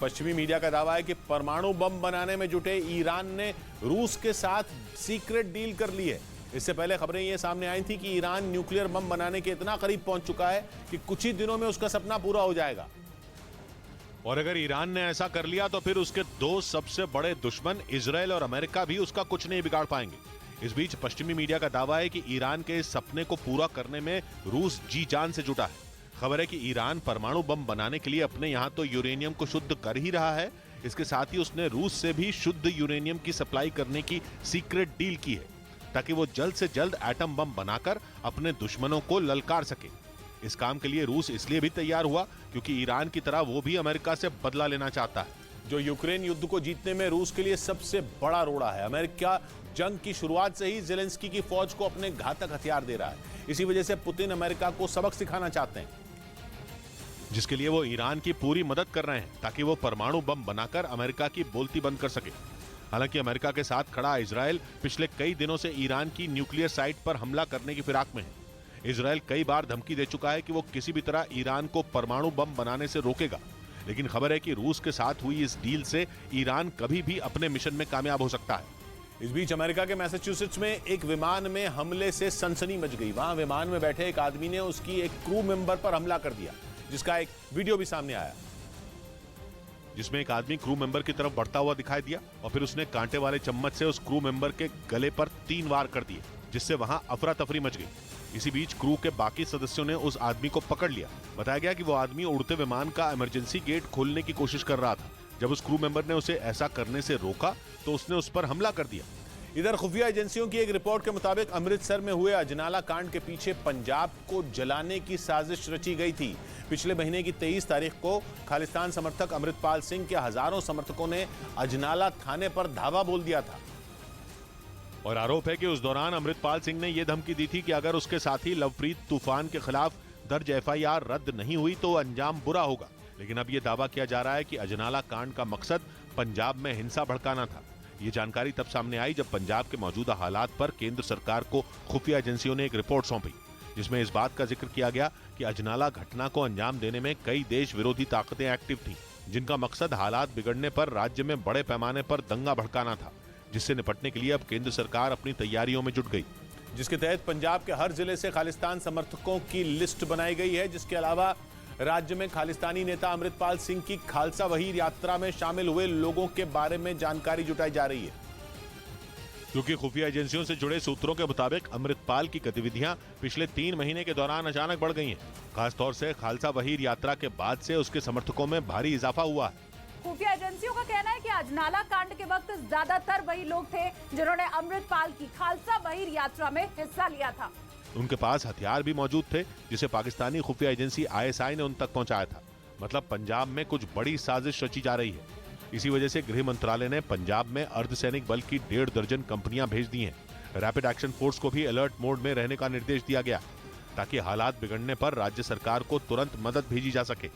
पश्चिमी मीडिया का दावा है कि परमाणु बम बनाने में जुटे ईरान ने रूस के साथ सीक्रेट डील कर ली है। इससे पहले खबरें ये सामने आई थी कि ईरान न्यूक्लियर बम बनाने के इतना करीब पहुंच चुका है कि कुछ ही दिनों में उसका सपना पूरा हो जाएगा। और अगर ईरान ने ऐसा कर लिया तो फिर उसके दो सबसे बड़े दुश्मन इजराइल और अमेरिका भी उसका कुछ नहीं बिगाड़ पाएंगे। इस बीच पश्चिमी मीडिया का दावा है कि ईरान के इस सपने को पूरा करने में रूस जी जान से जुटा है। खबर है कि ईरान परमाणु बम बनाने के लिए अपने यहां तो यूरेनियम को शुद्ध कर ही रहा है, इसके साथ ही उसने रूस से भी शुद्ध यूरेनियम की सप्लाई करने की सीक्रेट डील की है ताकि वो जल्द से जल्द एटम बम बनाकर अपने दुश्मनों को ललकार सके। इस काम के लिए रूस इसलिए भी तैयार हुआ क्योंकि ईरान की तरह वो भी अमेरिका से बदला लेना चाहता है। जो यूक्रेन युद्ध को जीतने में रूस के लिए सबसे बड़ा रोड़ा है। अमेरिका जंग की शुरुआत से ही जेलेंस्की की फौज को अपने घातक हथियार दे रहा है। इसी वजह से पुतिन अमेरिका को सबक सिखाना चाहते हैं, जिसके लिए वो ईरान की पूरी मदद कर रहे हैं ताकि वो परमाणु बम बनाकर अमेरिका की बोलती बंद कर सके। हालांकि अमेरिका के साथ खड़ा इजराइल पिछले कई दिनों से ईरान की न्यूक्लियर साइट पर हमला करने की फिराक में है। इजराइल कई बार धमकी दे चुका है कि वो किसी भी तरह ईरान को परमाणु बम बनाने से रोकेगा, लेकिन खबर है कि रूस के साथ हुई इस डील से ईरान कभी भी अपने मिशन में कामयाब हो सकता है। इस बीच अमेरिका के मैसाचुसेट्स में एक विमान में हमले से सनसनी मच गई। वहां विमान में बैठे एक आदमी ने उसकी एक क्रू मेंबर पर हमला कर दिया, जिसका एक वीडियो भी सामने आया, जिसमें एक आदमी क्रू मेंबर की तरफ बढ़ता हुआ दिखाई दिया और फिर उसने कांटे वाले चम्मच से उस क्रू मेंबर के गले पर 3 वार कर दिए, जिससे वहां अफरा तफरी मच गई। इसी बीच क्रू के बाकी सदस्यों ने उस आदमी को पकड़ लिया। बताया गया कि वो आदमी उड़ते विमान का इमरजेंसी गेट खोलने की कोशिश कर रहा था। जब उस क्रू मेंबर ने उसे ऐसा करने से रोका तो उसने उस पर हमला कर दिया। इधर खुफिया एजेंसियों की एक रिपोर्ट के मुताबिक अमृतसर में हुए अजनाला कांड के पीछे पंजाब को जलाने की साजिश रची गई थी। पिछले महीने की 23 तारीख को खालिस्तान समर्थक अमृतपाल सिंह के हजारों समर्थकों ने अजनाला थाने पर धावा बोल दिया था और आरोप है कि उस दौरान अमृतपाल सिंह ने यह धमकी दी थी कि अगर उसके साथी लवप्रीत तूफान के खिलाफ दर्ज एफआईआर रद्द नहीं हुई तो अंजाम बुरा होगा। लेकिन अब यह दावा किया जा रहा है कि अजनाला कांड का मकसद पंजाब में हिंसा भड़काना था। ये जानकारी तब सामने आई जब पंजाब के मौजूदा हालात पर केंद्र सरकार को खुफिया एजेंसियों ने एक रिपोर्ट सौंपी, जिसमें इस बात का जिक्र किया गया कि अजनाला घटना को अंजाम देने में कई देश विरोधी ताकतें एक्टिव थीं, जिनका मकसद हालात बिगड़ने पर राज्य में बड़े पैमाने पर दंगा भड़काना था, जिससे निपटने के लिए अब केंद्र सरकार अपनी तैयारियों में जुट गई, जिसके तहत पंजाब के हर जिले से खालिस्तान समर्थकों की लिस्ट बनाई गई है। जिसके अलावा राज्य में खालिस्तानी नेता अमृतपाल सिंह की खालसा वहीर यात्रा में शामिल हुए लोगों के बारे में जानकारी जुटाई जा रही है, क्योंकि खुफिया एजेंसियों से जुड़े सूत्रों के मुताबिक अमृतपाल की गतिविधियां पिछले 3 महीने के दौरान अचानक बढ़ गई हैं। खासतौर से खालसा वहीर यात्रा के बाद से उसके समर्थकों में भारी इजाफा हुआ है। खुफिया एजेंसियों का कहना है कि अजनाला कांड के वक्त ज्यादातर वही लोग थे जिन्होंने अमृतपाल की खालसा वहीर यात्रा में हिस्सा लिया था। उनके पास हथियार भी मौजूद थे, जिसे पाकिस्तानी खुफिया एजेंसी आईएसआई ने उन तक पहुंचाया था। मतलब पंजाब में कुछ बड़ी साजिश रची जा रही है। इसी वजह से गृह मंत्रालय ने पंजाब में अर्धसैनिक बल की 1.5 दर्जन कंपनियां भेज दी हैं। रैपिड एक्शन फोर्स को भी अलर्ट मोड में रहने का निर्देश दिया गया ताकि हालात बिगड़ने पर राज्य सरकार को तुरंत मदद भेजी जा सके।